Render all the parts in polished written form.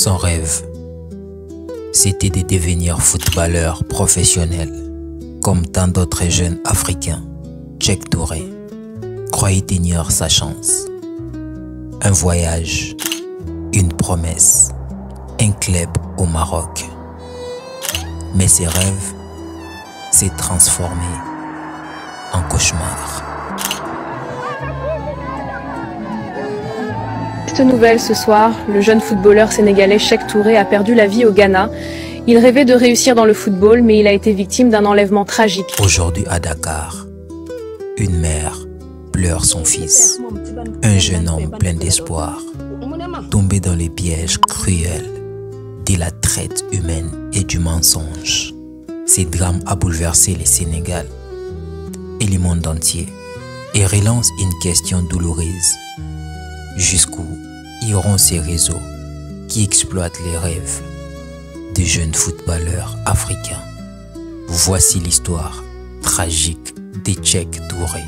Son rêve, c'était de devenir footballeur professionnel, comme tant d'autres jeunes africains. Cheikh Touré croyait tenir sa chance. Un voyage, une promesse, un club au Maroc. Mais ses rêves s'est transformé en cauchemar. Cette nouvelle ce soir, le jeune footballeur sénégalais Cheikh Touré a perdu la vie au Ghana. Il rêvait de réussir dans le football, mais il a été victime d'un enlèvement tragique. Aujourd'hui à Dakar, une mère pleure son fils. Un jeune homme plein d'espoir, tombé dans les pièges cruels de la traite humaine et du mensonge. Ce drame a bouleversé le Sénégal et le monde entier et relance une question douloureuse. Jusqu'où iront ces réseaux qui exploitent les rêves des jeunes footballeurs africains? Voici l'histoire tragique de Cheikh Touré,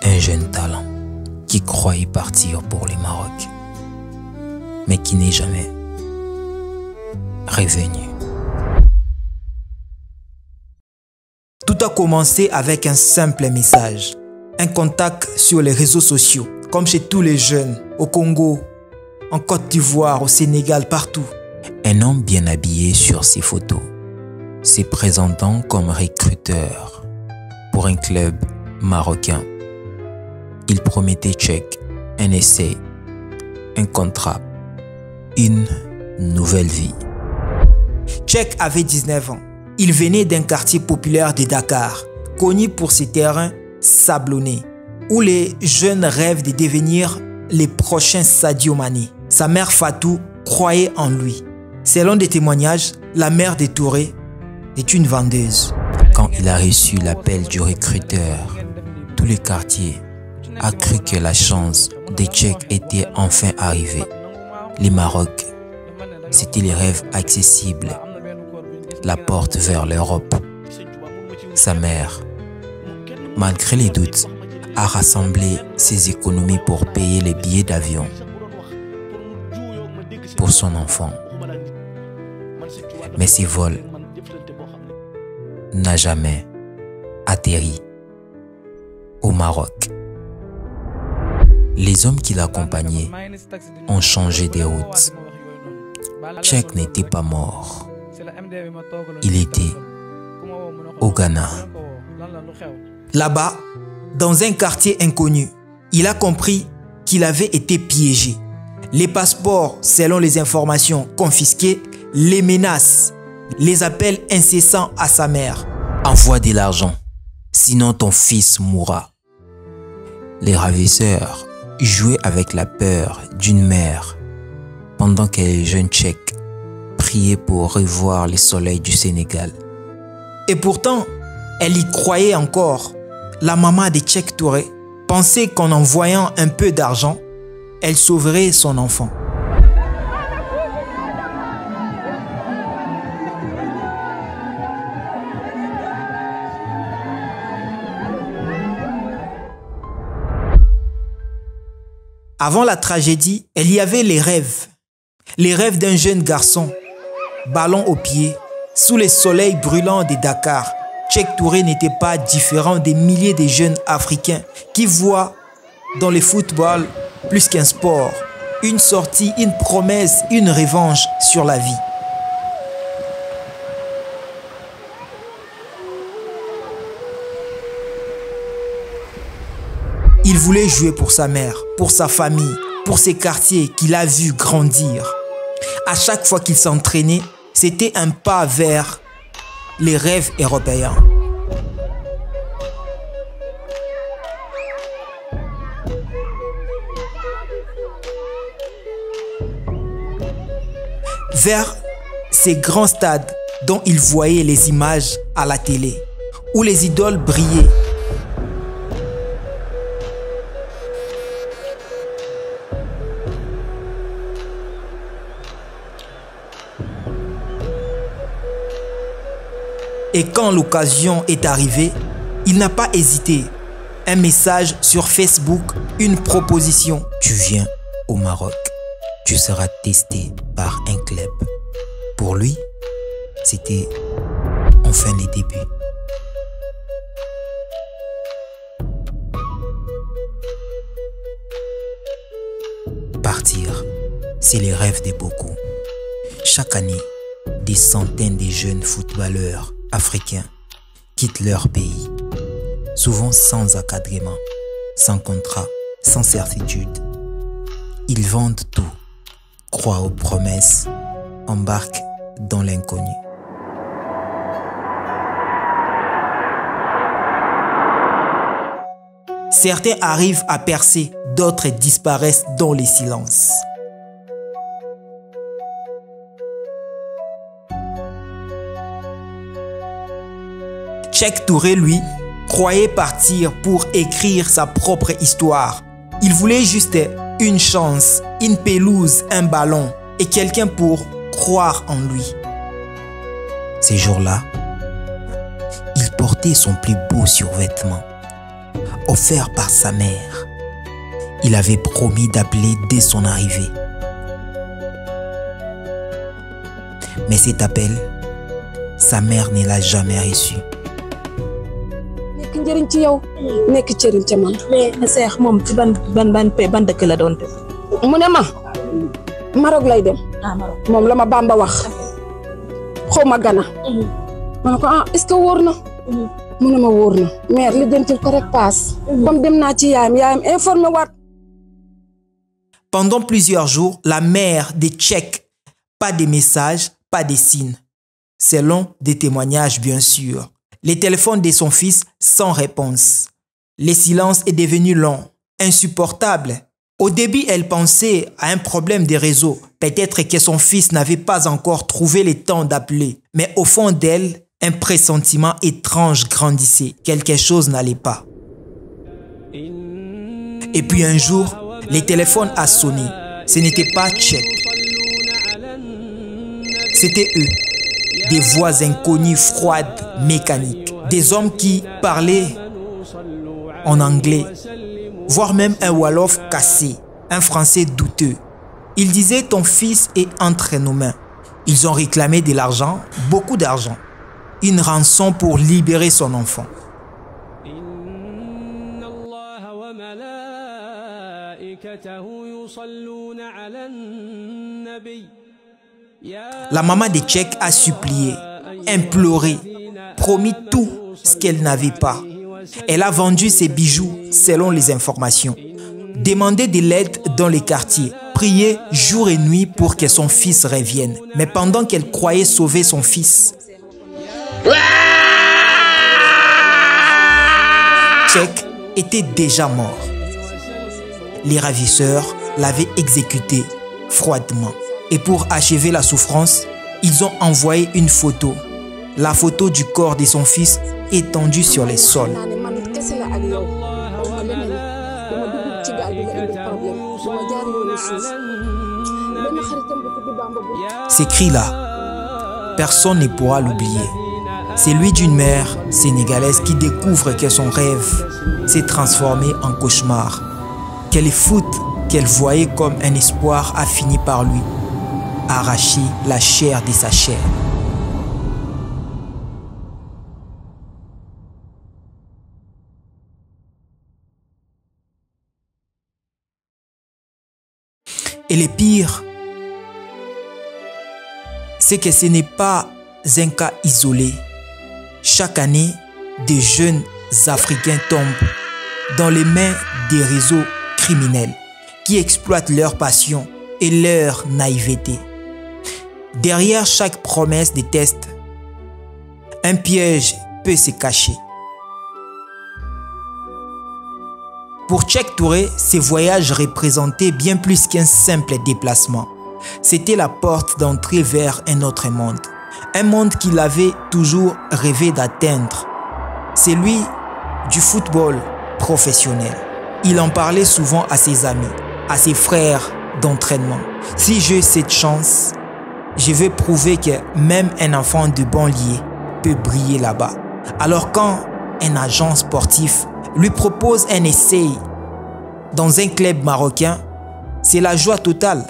un jeune talent qui croyait partir pour le Maroc, mais qui n'est jamais revenu. Tout a commencé avec un simple message, un contact sur les réseaux sociaux, comme chez tous les jeunes, au Congo, en Côte d'Ivoire, au Sénégal, partout. Un homme bien habillé sur ses photos, se présentant comme recruteur pour un club marocain. Il promettait Cheikh un essai, un contrat, une nouvelle vie. Cheikh avait 19 ans. Il venait d'un quartier populaire de Dakar, connu pour ses terrains sablonnés, où les jeunes rêvent de devenir les prochains Sadio Mané. Sa mère Fatou croyait en lui. Selon des témoignages, la mère de Touré est une vendeuse. Quand il a reçu l'appel du recruteur, tout le quartier a cru que la chance de Cheikh était enfin arrivée. Le Maroc, c'était les rêves accessibles, la porte vers l'Europe. Sa mère, malgré les doutes, a rassemblé ses économies pour payer les billets d'avion pour son enfant. Mais ce vol n'a jamais atterri au Maroc. Les hommes qui l'accompagnaient ont changé de route. Cheikh n'était pas mort. Il était au Ghana. Là-bas, dans un quartier inconnu, il a compris qu'il avait été piégé. Les passeports, selon les informations confisquées, les menaces, les appels incessants à sa mère. Envoie de l'argent, sinon ton fils mourra. Les ravisseurs jouaient avec la peur d'une mère pendant que les jeunes Cheikh priaient pour revoir le soleil du Sénégal. Et pourtant, elle y croyait encore. La maman de Cheikh Touré pensait qu'en envoyant un peu d'argent, elle sauverait son enfant. Avant la tragédie, il y avait les rêves. Les rêves d'un jeune garçon, ballon au pied, sous les soleils brûlants de Dakar. Cheikh Touré n'était pas différent des milliers de jeunes Africains qui voient dans le football plus qu'un sport, une sortie, une promesse, une revanche sur la vie. Il voulait jouer pour sa mère, pour sa famille, pour ses quartiers qu'il a vus grandir. À chaque fois qu'il s'entraînait, c'était un pas vers les rêves européens. Vers ces grands stades dont il voyait les images à la télé, où les idoles brillaient. Et quand l'occasion est arrivée, il n'a pas hésité. Un message sur Facebook, une proposition. Tu viens au Maroc, tu seras testé par un club. Pour lui, c'était enfin les débuts. Partir, c'est les rêves de beaucoup. Chaque année, des centaines de jeunes footballeurs africains quittent leur pays, souvent sans encadrement, sans contrat, sans certitude. Ils vendent tout, croient aux promesses, embarquent dans l'inconnu. Certains arrivent à percer, d'autres disparaissent dans les silences. Cheikh Touré, lui, croyait partir pour écrire sa propre histoire. Il voulait juste une chance, une pelouse, un ballon et quelqu'un pour croire en lui. Ces jours-là, il portait son plus beau survêtement, offert par sa mère. Il avait promis d'appeler dès son arrivée. Mais cet appel, sa mère ne l'a jamais reçu. Maroc lay dem moom la ma Bamba wax xawma Gana ma ne ko est-ce que wóor na mu ne ma wóor na mère li dentil ko rek paas comme dem naa ci yaayam informé waat. Pendant plusieurs jours, la mère de Cheikh, pas de messages, pas de signes. Selon des témoignages bien sûr. Les téléphones de son fils sans réponse. Le silence est devenu long, insupportable. Au début, elle pensait à un problème de réseau. Peut-être que son fils n'avait pas encore trouvé le temps d'appeler. Mais au fond d'elle, un pressentiment étrange grandissait. Quelque chose n'allait pas. Et puis un jour, le téléphone a sonné. Ce n'était pas Cheikh. C'était eux. Des voix inconnues, froides, mécaniques. Des hommes qui parlaient en anglais, voire même un Wolof cassé, un français douteux. Ils disaient « Ton fils est entre nos mains ». Ils ont réclamé de l'argent, beaucoup d'argent. Une rançon pour libérer son enfant. La maman de Cheikh a supplié, imploré, promis tout ce qu'elle n'avait pas. Elle a vendu ses bijoux selon les informations, demandé de l'aide dans les quartiers, prié jour et nuit pour que son fils revienne. Mais pendant qu'elle croyait sauver son fils, Cheikh était déjà mort. Les ravisseurs l'avaient exécuté froidement. Et pour achever la souffrance, ils ont envoyé une photo. La photo du corps de son fils étendu sur les sols. Ces cris-là, personne ne pourra l'oublier. C'est lui d'une mère sénégalaise qui découvre que son rêve s'est transformé en cauchemar. Que le foot qu'elle voyait comme un espoir a fini par lui arracher la chair de sa chair. Et le pire, c'est que ce n'est pas un cas isolé. Chaque année, des jeunes Africains tombent dans les mains des réseaux criminels qui exploitent leur passion et leur naïveté. Derrière chaque promesse de test, un piège peut se cacher. Pour Cheikh Touré, ces voyages représentaient bien plus qu'un simple déplacement. C'était la porte d'entrée vers un autre monde. Un monde qu'il avait toujours rêvé d'atteindre. Celui du football professionnel. Il en parlait souvent à ses amis, à ses frères d'entraînement. Si j'ai cette chance, je vais prouver que même un enfant de banlieue peut briller là-bas. Alors quand un agent sportif lui propose un essai dans un club marocain, c'est la joie totale.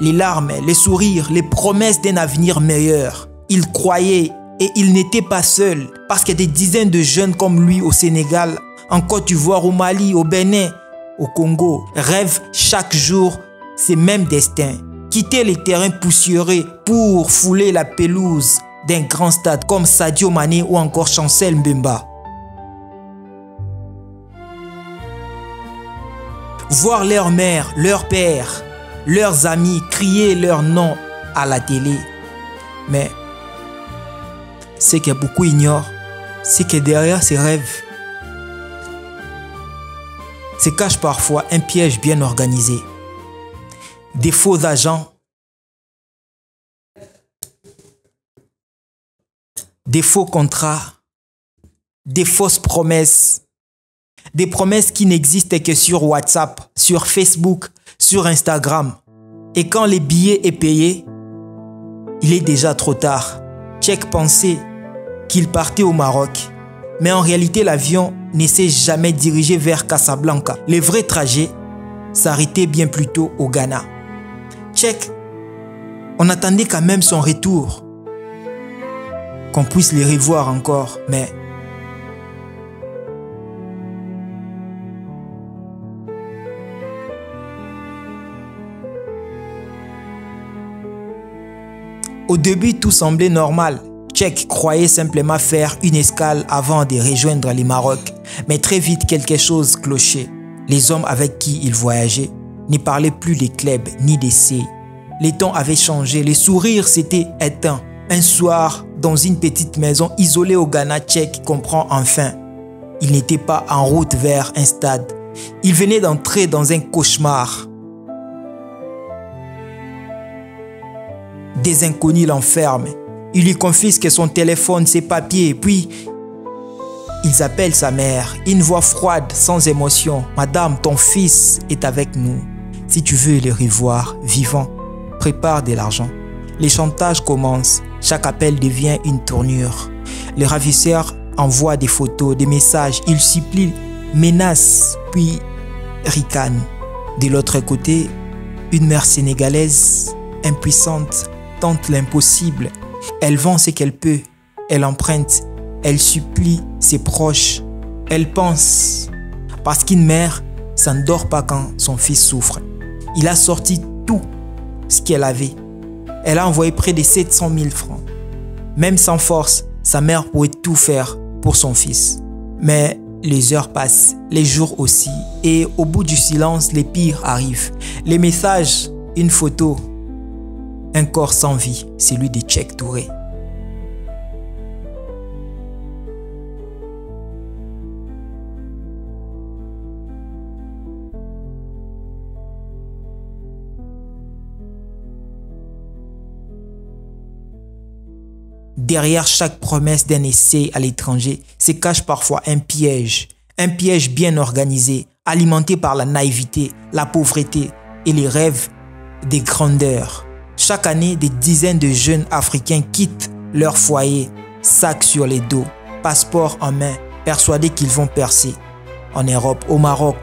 les larmes, les sourires, les promesses d'un avenir meilleur. Il croyait et il n'était pas seul parce que des dizaines de jeunes comme lui au Sénégal, en Côte d'Ivoire, au Mali, au Bénin, au Congo, rêvent chaque jour ces mêmes destins. Quitter les terrains poussiéreux pour fouler la pelouse d'un grand stade comme Sadio Mané ou encore Chancel Mbemba. Voir leur mère, leur père, leurs amis crier leur nom à la télé. Mais ce que beaucoup ignorent, c'est que derrière ces rêves se cache parfois un piège bien organisé. Des faux agents, des faux contrats, des fausses promesses, des promesses qui n'existent que sur WhatsApp, sur Facebook, sur Instagram. Et quand les billets est payé, il est déjà trop tard. Tchèque pensait qu'il partait au Maroc, mais en réalité l'avion ne s'est jamais dirigé vers Casablanca. Le vrai trajet s'arrêtait bien plus tôt au Ghana. Tchèque, on attendait quand même son retour, qu'on puisse les revoir encore, mais au début, tout semblait normal. Tchèque croyait simplement faire une escale avant de rejoindre le Maroc. Mais très vite, quelque chose clochait. Les hommes avec qui il voyageait ne parlaient plus des clubs ni des C. Les temps avaient changé, les sourires s'étaient éteints. Un soir, dans une petite maison isolée au Ghana, Tchèque comprend enfin. Il n'était pas en route vers un stade. Il venait d'entrer dans un cauchemar. Des inconnus l'enferment. Ils lui confisquent son téléphone, ses papiers, puis ils appellent sa mère. Une voix froide, sans émotion. « Madame, ton fils est avec nous. Si tu veux le revoir vivant, prépare de l'argent. » Les chantages commencent. Chaque appel devient une tournure. Les ravisseurs envoient des photos, des messages. Ils supplient, menacent, puis ricanent. De l'autre côté, une mère sénégalaise, impuissante, tente l'impossible. Elle vend ce qu'elle peut, elle emprunte, elle supplie ses proches, elle pense. Parce qu'une mère, ça ne dort pas quand son fils souffre. Il a sorti tout ce qu'elle avait. Elle a envoyé près de 700 000 francs. Même sans force, sa mère pouvait tout faire pour son fils. Mais les heures passent, les jours aussi, et au bout du silence, les pires arrivent. Les messages, une photo, un corps sans vie, celui de Tchèque Touré. Derrière chaque promesse d'un essai à l'étranger se cache parfois un piège bien organisé, alimenté par la naïveté, la pauvreté et les rêves des grandeurs. Chaque année, des dizaines de jeunes Africains quittent leur foyer, sac sur les dos, passeport en main, persuadés qu'ils vont percer. En Europe, au Maroc,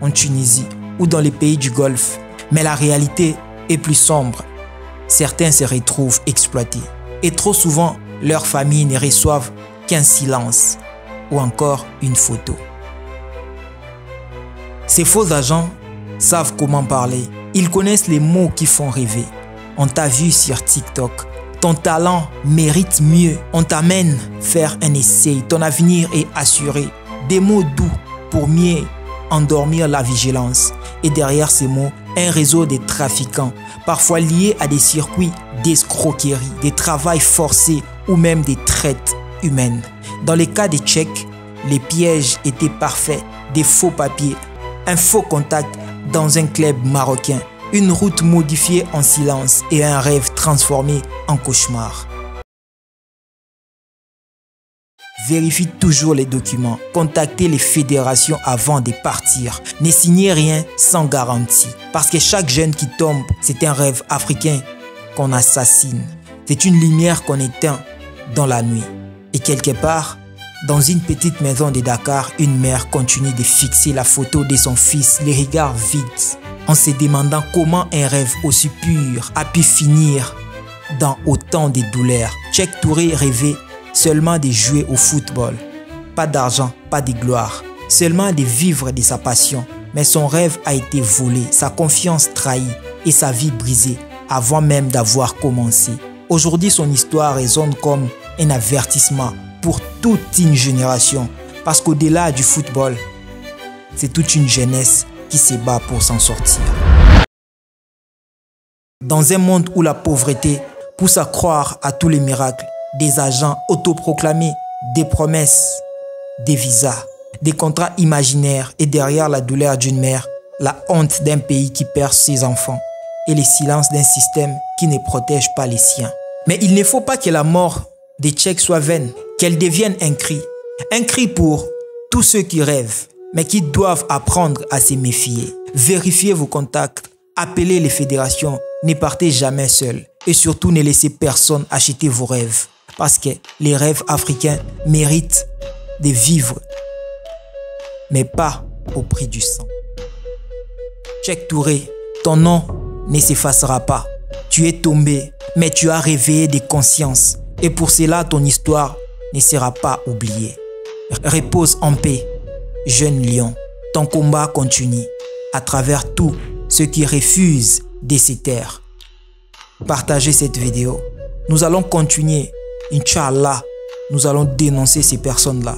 en Tunisie ou dans les pays du Golfe. Mais la réalité est plus sombre. Certains se retrouvent exploités. Et trop souvent, leurs familles ne reçoivent qu'un silence ou encore une photo. Ces faux agents savent comment parler. Ils connaissent les mots qui font rêver. On t'a vu sur TikTok. Ton talent mérite mieux. On t'amène faire un essai. Ton avenir est assuré. Des mots doux pour mieux endormir la vigilance. Et derrière ces mots, un réseau de trafiquants, parfois liés à des circuits d'escroquerie, des travails forcés ou même des traites humaines. Dans les cas des Tchèques, les pièges étaient parfaits. Des faux papiers, un faux contact dans un club marocain, une route modifiée en silence et un rêve transformé en cauchemar. Vérifiez toujours les documents. Contactez les fédérations avant de partir. Ne signez rien sans garantie. Parce que chaque jeune qui tombe, c'est un rêve africain qu'on assassine. C'est une lumière qu'on éteint dans la nuit. Et quelque part, dans une petite maison de Dakar, une mère continue de fixer la photo de son fils, les regards vides, en se demandant comment un rêve aussi pur a pu finir dans autant de douleurs. Cheikh Touré rêvait seulement de jouer au football. Pas d'argent, pas de gloire, seulement de vivre de sa passion. Mais son rêve a été volé, sa confiance trahie et sa vie brisée avant même d'avoir commencé. Aujourd'hui, son histoire résonne comme un avertissement pour toute une génération. Parce qu'au-delà du football, c'est toute une jeunesse qui se bat pour s'en sortir. Dans un monde où la pauvreté pousse à croire à tous les miracles, des agents autoproclamés, des promesses, des visas, des contrats imaginaires et derrière la douleur d'une mère, la honte d'un pays qui perd ses enfants et le silence d'un système qui ne protège pas les siens. Mais il ne faut pas que la mort de Cheikh soit vaine, qu'elle devienne un cri pour tous ceux qui rêvent, mais qui doivent apprendre à se méfier. Vérifiez vos contacts, appelez les fédérations, ne partez jamais seul et surtout ne laissez personne acheter vos rêves parce que les rêves africains méritent de vivre, mais pas au prix du sang. Cheikh Touré, ton nom ne s'effacera pas. Tu es tombé, mais tu as réveillé des consciences et pour cela ton histoire ne sera pas oubliée. Repose en paix, jeune lion. Ton combat continue à travers tous ceux qui refusent de se taire. Partagez cette vidéo. Nous allons continuer. Inch'Allah, nous allons dénoncer ces personnes-là.